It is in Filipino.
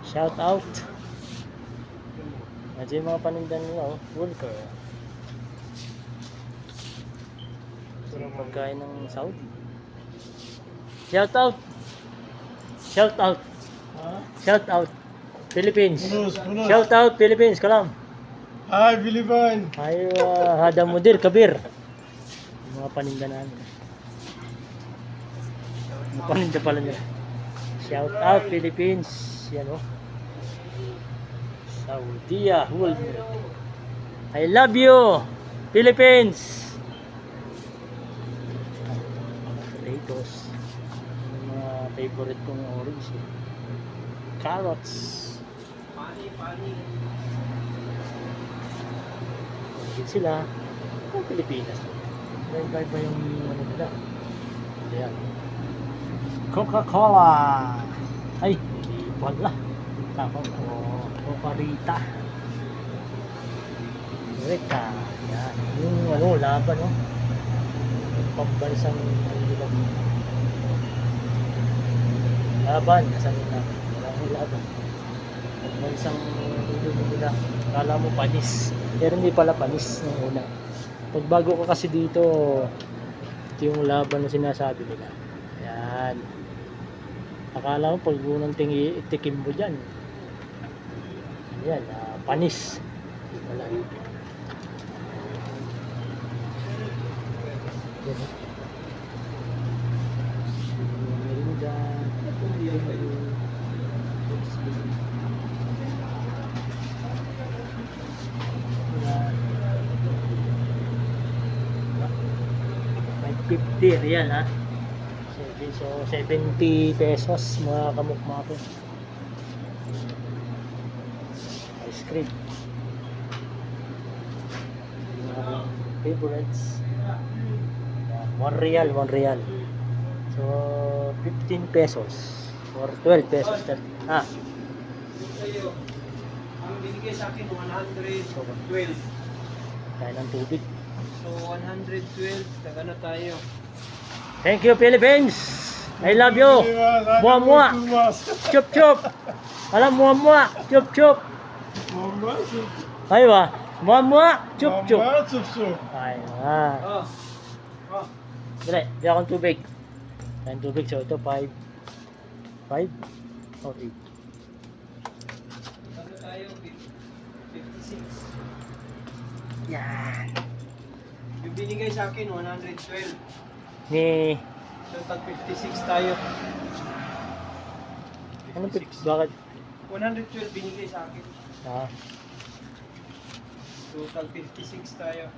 Shout out. Medyo yung mga panindan nila, oh. Walker. Yung pagkain ng Saudi. Shout out. Shout out. Shout out. Philippines. Shout out Philippines. Kalam. Hi, Philippine. Ay, hada mudir, kabir. Yung mga paninda namin. Mga paninda pala nila. Shout out Philippines. Yan, oh. Saudi world. I love you Philippines. Potatoes. Yung mga favorite kong orange, eh. Carrots. Hindi sila ang Pilipinas. Iba yung ano nila. Ayan. Coca-Cola. Ay, hindi pala. Tapos Coca-Rita. Rita. Yan. Yung ano, laban, no? Yung pambansang laban. Nasaan yung laban? Walang laban. Pambansang nila. Kala mo panis. Pero hindi pala panis nung una. Pagbago ka kasi dito, ito yung laban na sinasabi nila. Yan. Akala mo pag unang tikim mo dyan, yan, panis. Hindi pala. Yan. Merinda. May 50 real, ha. So 70 pesos mga kamukma ko. Ice cream. Mga favorites. 1 real, 1 real. So 15 pesos or 12 pesos. Ah. Ang binigay sa akin 112. Kaya ng tubig. So 112, taga na tayo. Thank you Philippines. I love you. Mua mua. Chup chup. Alam mua mua. Chup chup. Ay ba? Mua mua. Chup chup. Ay ah. Dali, di akong tubig. Ang tubig so ito 5 or 8. Taga tayo 56. Yan. Yung binigay sa akin 112. Ni So tag 56 tayo. ano 56. bakit? 112 binigay sa akin. Ah, So tag 56 tayo.